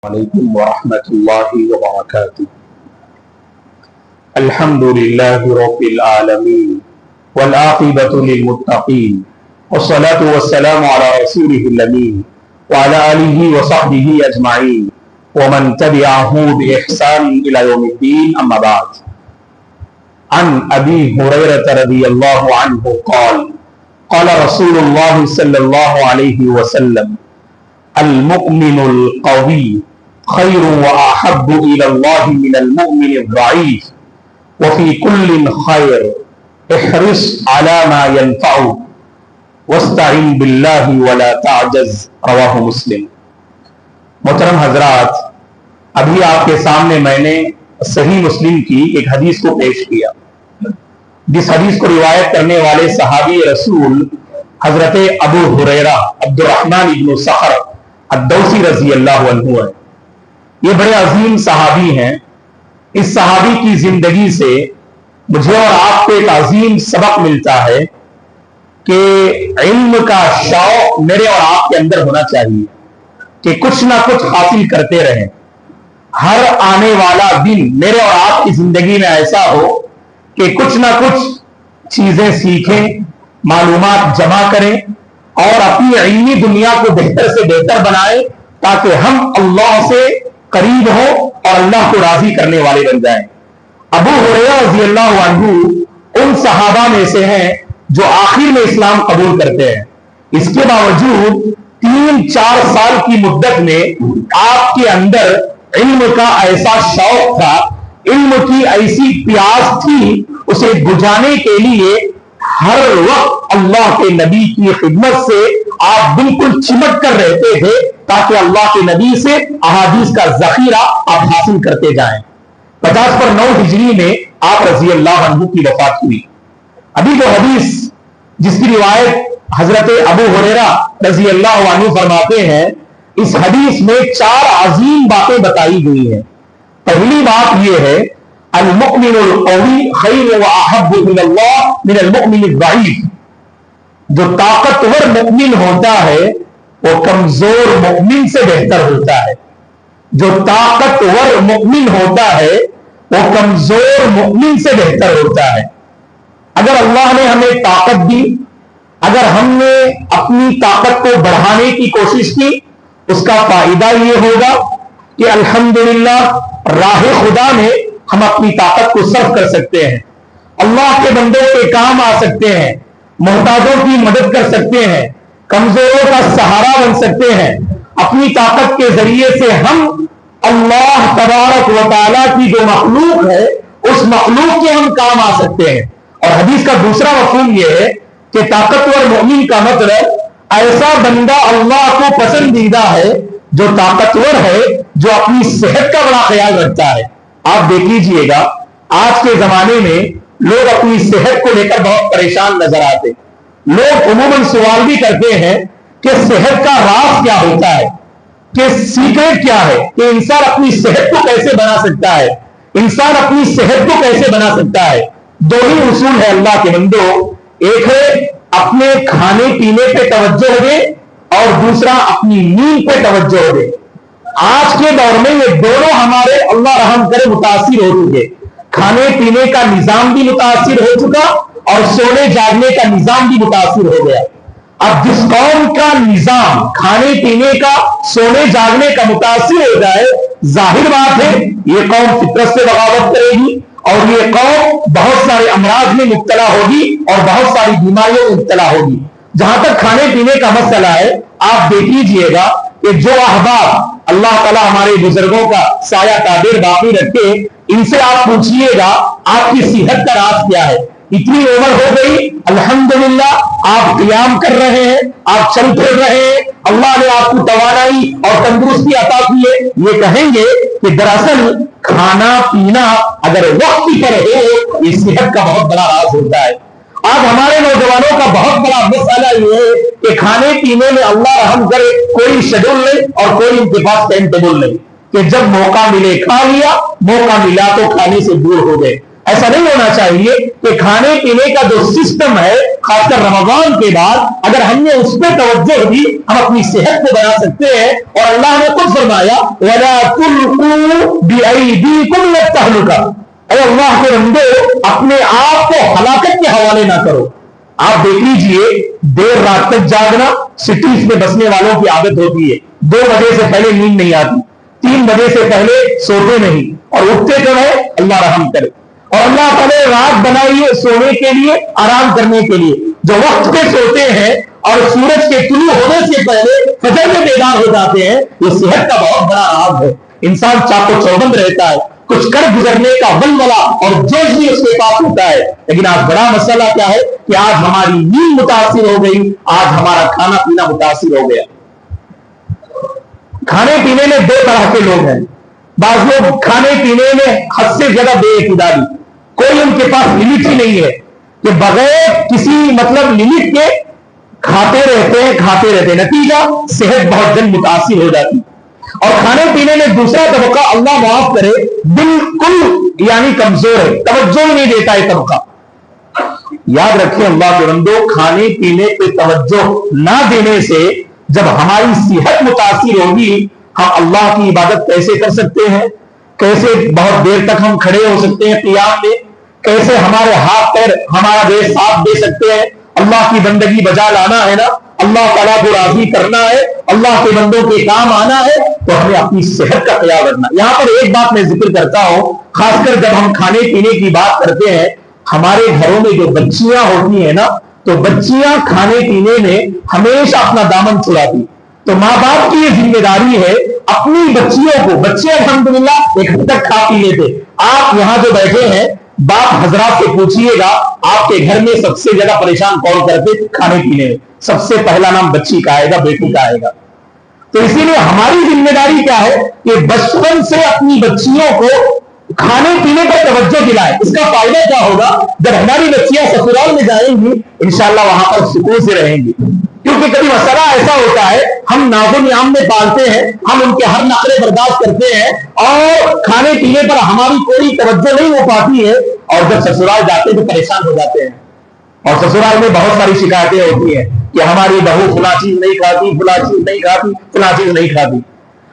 علیکم ورحمۃ اللہ وبرکاتہ۔ الحمد للہ رب العالمین والعاقبۃ للمتقین والصلاة والسلام علی رسولہ الامین وعلی آلہ وصحبہ اجمعین ومن تبعهم بإحسان إلى يوم الدین، اما بعد۔ عن ابی ہریرہ رضی اللہ عنہ قال قال رسول اللہ صلی اللہ علیہ وسلم المؤمن القوی خیر واحب الى اللہ من المؤمن الضعیف وفی کل خیر احرص على ما ينفعك واستعن باللہ ولا تعجز، رواہ مسلم۔ محترم حضرات، ابھی آپ کے سامنے میں نے صحیح مسلم کی ایک حدیث کو پیش کیا، جس حدیث کو روایت کرنے والے صحابی رسول حضرت ابو ہریرہ عبد الرحمن ابن صخر الدوسی رضی اللہ عنہ ہے۔ یہ بڑے عظیم صحابی ہیں۔ اس صحابی کی زندگی سے مجھے اور آپ کو ایک عظیم سبق ملتا ہے کہ علم کا شوق میرے اور آپ کے اندر ہونا چاہیے کہ کچھ نہ کچھ حاصل کرتے رہیں۔ ہر آنے والا دن میرے اور آپ کی زندگی میں ایسا ہو کہ کچھ نہ کچھ چیزیں سیکھیں، معلومات جمع کریں اور اپنی علمی دنیا کو بہتر سے بہتر بنائیں، تاکہ ہم اللہ سے قریب ہوں اور اللہ کو راضی کرنے والے بن جائیں۔ ابو ہریرہ رضی اللہ عنہ ان صحابہ میں سے ہیں جو آخر میں اسلام قبول کرتے ہیں۔ اس کے باوجود 3-4 سال کی مدت میں آپ کے اندر علم کا ایسا شوق تھا، علم کی ایسی پیاس تھی، اسے بجھانے کے لیے ہر وقت اللہ کے نبی کی خدمت سے آپ بالکل چمٹ کر رہتے تھے، تاکہ اللہ کے نبی سے احادیث کا ذخیرہ آپ حاصل کرتے جائیں۔ 50/9 ہجری میں آپ رضی اللہ عنہ کی وفات ہوئی۔ ابھی جو حدیث جس کی روایت حضرت ابو ہریرہ رضی اللہ عنہ فرماتے ہیں، اس حدیث میں 4 عظیم باتیں بتائی گئی ہیں۔ پہلی بات یہ ہے المؤمن القوی خیر واحب الى اللہ من المؤمن الضعیف۔ جو طاقتور مؤمن ہوتا ہے وہ کمزور مؤمن سے بہتر ہوتا ہے۔ جو طاقتور مؤمن ہوتا ہے وہ کمزور مؤمن سے بہتر ہوتا ہے۔ اگر اللہ نے ہمیں طاقت دی، اگر ہم نے اپنی طاقت کو بڑھانے کی کوشش کی، اس کا فائدہ یہ ہوگا کہ الحمدللہ راہ خدا میں ہم اپنی طاقت کو صرف کر سکتے ہیں، اللہ کے بندوں کے کام آ سکتے ہیں، محتاجوں کی مدد کر سکتے ہیں، کمزوروں کا سہارا بن سکتے ہیں۔ اپنی طاقت کے ذریعے سے ہم اللہ تبارک و تعالیٰ کی جو مخلوق ہے اس مخلوق کے ہم کام آ سکتے ہیں۔ اور حدیث کا دوسرا مفہوم یہ ہے کہ طاقتور مومن کا مطلب ایسا بندہ اللہ کو پسندیدہ ہے جو طاقتور ہے، جو اپنی صحت کا بڑا خیال رکھتا ہے۔ آپ دیکھ لیجئے گا آج کے زمانے میں لوگ اپنی صحت کو لے کر بہت پریشان نظر آتے۔ لوگ عموماً سوال بھی کرتے ہیں کہ صحت کا راز کیا ہوتا ہے، کہ سیکرٹ کیا ہے، کہ انسان اپنی صحت کو کیسے بنا سکتا ہے، انسان اپنی صحت کو کیسے بنا سکتا ہے۔ 2 ہی اصول ہے اللہ کے بندو، ایک ہے اپنے کھانے پینے پہ توجہ دے اور دوسرا اپنی نیند پہ توجہ دے۔ آج کے دور میں یہ دونوں ہمارے اللہ رحم کرے متاثر ہو چکے۔ کھانے پینے کا نظام بھی متاثر ہو چکا اور سونے جاگنے کا نظام بھی متاثر ہو گیا۔ اب جس قوم کا نظام کھانے پینے کا، سونے جاگنے کا متاثر ہو جائے، ظاہر بات ہے یہ قوم فطرت سے بغاوت کرے گی اور یہ قوم بہت سارے امراض میں مبتلا ہوگی اور بہت ساری بیماریوں میں مبتلا ہوگی۔ جہاں تک کھانے پینے کا مسئلہ ہے، آپ دیکھ لیجئے گا کہ جو احباب اللہ تعالیٰ ہمارے بزرگوں کا سایہ تعبیر باقی رکھے، ان سے آپ پوچھئے گا آپ کی صحت کا راز کیا ہے۔ اتنی عمر ہو گئی، الحمدللہ آپ قیام کر رہے ہیں، آپ چل پھر رہے ہیں، اللہ نے آپ کو توانائی اور تندرستی عطا کی ہے۔ یہ کہیں گے کہ دراصل کھانا پینا اگر وقت پر ہو، یہ صحت کا بہت بڑا راز ہوتا ہے۔ آج ہمارے نوجوانوں کا بہت بڑا مسئلہ یہ ہے کہ کھانے پینے میں اللہ رحم کرے کوئی شیڈول نہیں اور کوئی ان کے پاس ٹائم ٹیبل نہیں، کہ جب موقع ملے کھا لیا، موقع ملا تو کھانے سے دور ہو گئے۔ ایسا نہیں ہونا چاہیے کہ کھانے پینے کا جو سسٹم ہے خاص کر رمضان کے بعد اگر ہم نے اس پہ توجہ دی ہم اپنی صحت کو بنا سکتے ہیں. اور اللہ نے خود فرمایا وَلَا تُلْقُوا بِأَيْدِيكُمْ إِلَى التَّهْلُكَةِ، اے اللہ کے بندو اپنے آپ کو ہلاکت کے حوالے نہ کرو. آپ دیکھ لیجئے دیر رات تک جاگنا سٹیز میں بسنے والوں کی عادت ہوتی ہے. 2 بجے سے پہلے نیند نہیں آتی، 3 بجے سے پہلے سوتے نہیں اور اٹھتے کب ہے؟ اللہ رحم کرے. اور اللہ تعالیٰ رات بنائی ہے سونے کے لیے، آرام کرنے کے لیے. جو وقت پہ سوتے ہیں اور سورج کے طلوع ہونے سے پہلے فجر میں بیدار ہو جاتے ہیں، یہ صحت کا بہت بڑا راز ہے. انسان چاق و چوبند رہتا ہے، کچھ کر گزرنے کا ولولہ اور جوش بھی اس کے پاس ہوتا ہے. لیکن آج بڑا مسئلہ کیا ہے کہ آج ہماری نیند متاثر ہو گئی، آج ہمارا کھانا پینا متاثر ہو گیا. کھانے پینے میں 2 طرح کے لوگ ہیں. بعض لوگ کھانے پینے میں حد سے زیادہ بے اعتدالی، کوئی ان کے پاس لمٹ ہی نہیں ہے کہ بغیر کسی لمٹ کے کھاتے رہتے ہیں، نتیجہ صحت بہت جلد متاثر ہو جاتی. اور کھانے پینے میں دوسرا طبقہ اللہ معاف کرے بالکل یعنی کمزور ہے، توجہ ہی نہیں دیتا ہے طبقہ. یاد رکھیں اللہ کے بندو، کھانے پینے پہ توجہ نہ دینے سے جب ہماری صحت متاثر ہوگی ہم اللہ کی عبادت کیسے کر سکتے ہیں، کیسے بہت دیر تک ہم کھڑے ہو سکتے ہیں قیام میں، کیسے ہمارے ہاتھ پیر ہمارا دیر ساتھ دے سکتے ہیں. اللہ کی بندگی بجا لانا ہے نا، اللہ تعالیٰ کو راضی کرنا ہے، اللہ کے بندوں کے کام آنا ہے، تو ہمیں اپنی صحت کا خیال رکھنا. یہاں پر ایک بات میں ذکر کرتا ہوں، خاص کر جب ہم کھانے پینے کی بات کرتے ہیں، ہمارے گھروں میں جو بچیاں ہوتی ہیں نا، تو بچیاں کھانے پینے میں ہمیشہ اپنا دامن چھڑاتی. تو ماں باپ کی یہ ذمہ داری ہے اپنی بچیوں کو، بچے الحمدللہ ایک حد تک کھا پی لیتے. آپ یہاں جو بیٹھے ہیں باپ حضرات سے پوچھئے گا آپ کے گھر میں سب سے زیادہ پریشان کون کرتے کھانے پینے میں؟ سب سے پہلا نام بچی کا آئے گا، بیٹی کا آئے گا. تو اسی لیے ہماری ذمہ داری کیا ہے کہ بچپن سے اپنی بچیوں کو کھانے پینے پر توجہ دلائیں. اس کا فائدہ کیا ہوگا؟ جب ہماری بچیاں سسرال میں جائیں گی انشاءاللہ وہاں پر سکون سے رہیں گی. کیونکہ کبھی مسئلہ ایسا ہوتا ہے ہم ناز و نیام میں پالتے ہیں، ہم ان کے ہر نخرے برداشت کرتے ہیں اور کھانے پینے پر ہماری کوئی توجہ نہیں ہو پاتی ہے، اور جب سسرال جاتے تو پریشان ہو جاتے ہیں. اور سسرال میں بہت ساری شکایتیں ہوتی ہیں کہ ہماری بہو فلاں چیز نہیں کھاتی، فلاں چیز نہیں کھاتی، فلاں چیز نہیں کھاتی.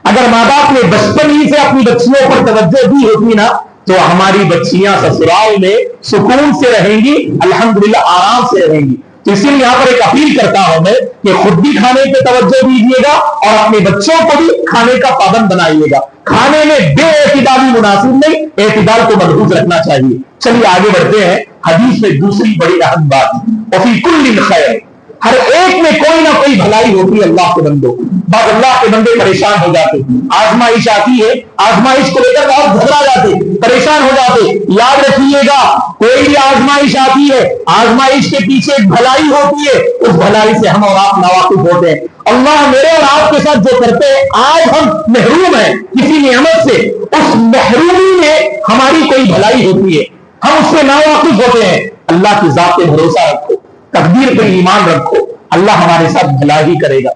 اگر ماں باپ نے بچپن ہی سے اپنی بچیوں پر توجہ دی ہوتی نا تو ہماری بچیاں سسرال میں سکون سے رہیں گی، الحمدللہ آرام سے رہیں گی. تو اسی لیے یہاں پر ایک اپیل کرتا ہوں میں کہ خود بھی کھانے پہ توجہ دیجیے گا اور اپنے بچوں کو بھی کھانے کا پابند بنائیے گا. کھانے میں بے اعتدالی مناسب نہیں، اعتدال کو ملحوظ رکھنا چاہیے. چلیے آگے بڑھتے ہیں. حدیث میں دوسری بڑی اہم بات، وفی کل خیر، ہر ایک میں کوئی نہ کوئی بھلائی ہوتی ہے. اللہ کے بندوں، بعض اللہ کے بندے پریشان ہو جاتے، آزمائش آتی ہے، آزمائش کو لے کر بہت گھبرا جاتے، پریشان ہو جاتے. یاد رکھیے گا کوئی بھی آزمائش آتی ہے آزمائش کے پیچھے ایک بھلائی ہوتی ہے، اس بھلائی سے ہم اور آپ ناواقف ہوتے ہیں. اللہ میرے اور آپ کے ساتھ جو کرتے ہیں، آج ہم محروم ہیں کسی نعمت سے، اس محرومی میں ہماری کوئی بھلائی ہوتی ہے، ہم اس سے ناواقف ہوتے ہیں. اللہ کی ذات پہ بھروسہ رکھو، تقدیر پہ ایمان رکھو، اللہ ہمارے ساتھ بھلائی کرے گا،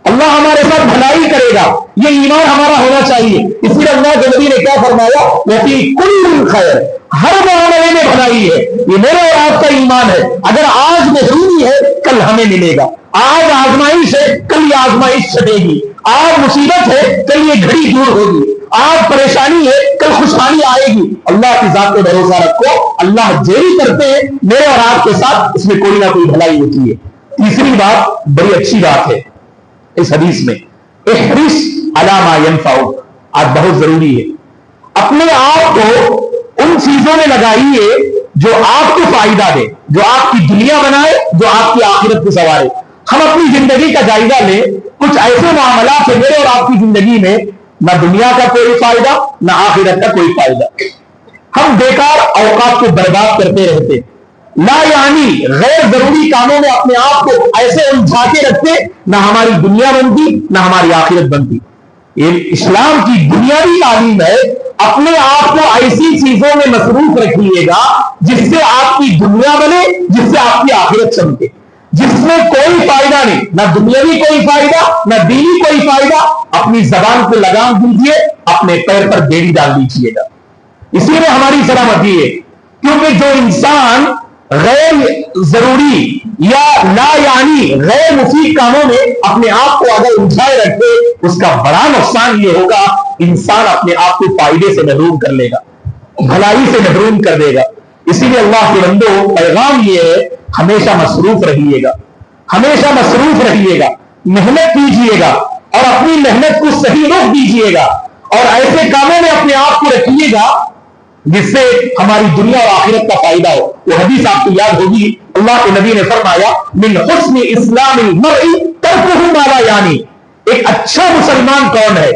اللہ ہمارے ساتھ بھلائی کرے گا. یہ ایمان ہمارا ہونا چاہیے. اسی لیے اللہ کے نبی نے کیا فرمایا؟ وفی کل خیر، ہر معاملے میں بھلائی ہے. یہ میرے اور آپ کا ایمان ہے. اگر آج محرومی ہے کل ہمیں ملے گا، آج آزمائش ہے کل یہ آزمائش چھٹے گی، آج مصیبت ہے کل یہ گھڑی دور ہوگی، آج پریشانی ہے کل خوشحالی آئے گی. اللہ کی ذات پہ بھروسہ رکھو، اللہ جیری کرتے ہیں میرے اور آپ کے ساتھ، اس میں کوئی نہ کوئی بھلائی ہوتی ہے. تیسری بات بڑی اچھی بات ہے اس حدیث میں، احرص علی ما ینفعک، آج بہت ضروری ہے. اپنے آپ کو ان چیزوں میں لگائیے جو آپ کو فائدہ دے، جو آپ کی دنیا بنائے، جو آپ کی آخرت کو سنوارے. ہم اپنی زندگی کا جائزہ لیں، کچھ ایسے معاملات ہیں میرے اور آپ کی زندگی میں نہ دنیا کا کوئی فائدہ نہ آخرت کا کوئی فائدہ. ہم بیکار اوقات کو برباد کرتے رہتے، لا یعنی غیر ضروری کاموں میں اپنے آپ کو ایسے الجھا کے رکھتے، نہ ہماری دنیا بنتی نہ ہماری آخرت بنتی. یہ اسلام کی بنیادی تعلیم ہے، اپنے آپ کو ایسی چیزوں میں مصروف رکھیے گا جس سے آپ کی دنیا بنے، جس سے آپ کی آخرت چمکے، جس میں کوئی فائدہ نہیں، نہ دنیاوی کوئی فائدہ نہ دینی کوئی فائدہ. اپنی زبان کو لگام دیجیے، اپنے پیر پر بیڑی ڈال دیجیے گا. اسی لیے ہماری سلامتی ہے، کیونکہ جو انسان غیر ضروری یا لا یعنی غیر مفید کاموں میں اپنے آپ کو اگر الجھائے رکھے، اس کا بڑا نقصان یہ ہوگا انسان اپنے آپ کو فائدے سے محروم کر لے گا، بھلائی سے محروم کر دے گا۔ اسی لیے اللہ کے بندو پیغام یہ ہے، ہمیشہ مصروف رہیے گا، ہمیشہ مصروف رہیے گا، محنت کیجیے گا اور اپنی محنت کو صحیح رخ دیجیے گا اور ایسے کاموں میں اپنے آپ کو رکھیے گا جس سے ہماری دنیا اور آخرت کا فائدہ ہو۔ وہ حدیث آپ کو یاد ہوگی، اللہ کے نبی نے فرمایا من حسن اسلام المرء ترکہ ما لا یعنی، ایک اچھا مسلمان کون ہے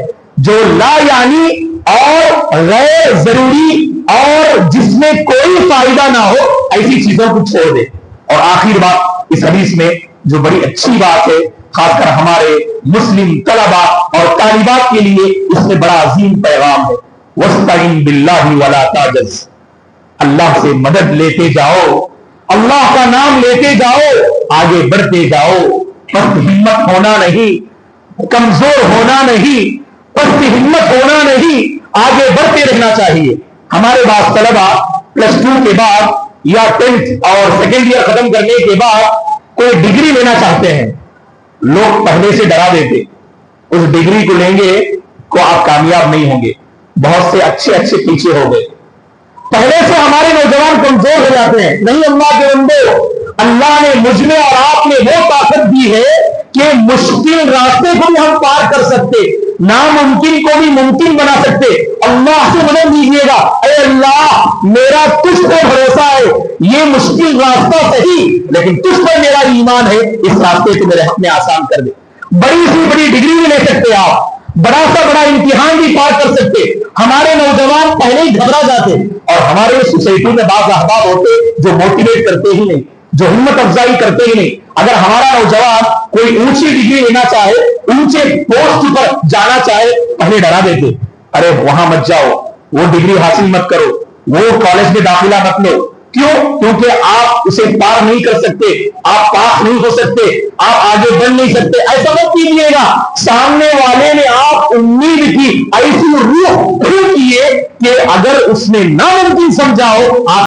جو لا یعنی اور غیر ضروری اور جس میں کوئی فائدہ نہ ہو ایسی چیزوں کو چھوڑ دے۔ اور آخر بات اس حدیث میں جو بڑی اچھی بات ہے، خاص کر ہمارے مسلم طلباء اور طالبات کے لیے اس میں بڑا عظیم پیغام ہے، وَاسْتَعِنْ بِاللَّهِ وَلَا تَعْجَزْ، اللہ سے مدد لیتے جاؤ، اللہ کا نام لیتے جاؤ، آگے بڑھتے جاؤ، پست ہمت ہونا نہیں، کمزور ہونا نہیں، پست ہمت ہونا نہیں، آگے بڑھتے رہنا چاہیے۔ ہمارے بعض طلباء پلس 2 کے بعد یا 10th اور سیکنڈ ایئر ختم کرنے کے بعد کوئی ڈگری لینا چاہتے ہیں، لوگ پہلے سے ڈرا دیتے اس ڈگری کو لیں گے تو آپ کامیاب نہیں ہوں گے، بہت سے اچھے پیچھے ہو گئے، پہلے سے ہمارے نوجوان کمزور ہو جاتے ہیں۔ نہیں اللہ کے بندو، اللہ نے مجھ میں اور آپ میں وہ طاقت دی ہے کہ مشکل راستے کو بھی ہم پار کر سکتے، ناممکن کو بھی ممکن بنا سکتے۔ اللہ سے مدد دیجیے گا، اے اللہ میرا تجھ پہ بھروسہ ہے، یہ مشکل راستہ صحیح لیکن تجھ پر میرا ایمان ہے، اس راستے کو میرے حق میں آسان کر دے۔ بڑی سی بڑی ڈگری بھی لے سکتے آپ، بڑا سا بڑا امتحان بھی پار کر سکتے۔ ہمارے نوجوان پہلے ہی گھبرا جاتے اور ہمارے سوسائٹی میں بعض احباب ہوتے جو موٹیویٹ کرتے ہی نہیں، جو ہمت افزائی کرتے ہی نہیں۔ اگر ہمارا نوجوان کوئی اونچی ڈگری لینا چاہے، اونچے پوسٹ پر جانا چاہے، پہلے ڈرا دیتے، ارے وہاں مت جاؤ، وہ ڈگری حاصل مت کرو، وہ کالج میں داخلہ مت لو۔ کیوں؟ کیونکہ آپ اسے پار نہیں کر سکتے، آپ پاس نہیں ہو سکتے، آپ آگے بڑھ نہیں سکتے۔ ایسا مت کیجیے گا، سامنے والے نے آپ امید کی، ایسی روح کیے کہ اگر اس نے ناممکن سمجھا ہو آپ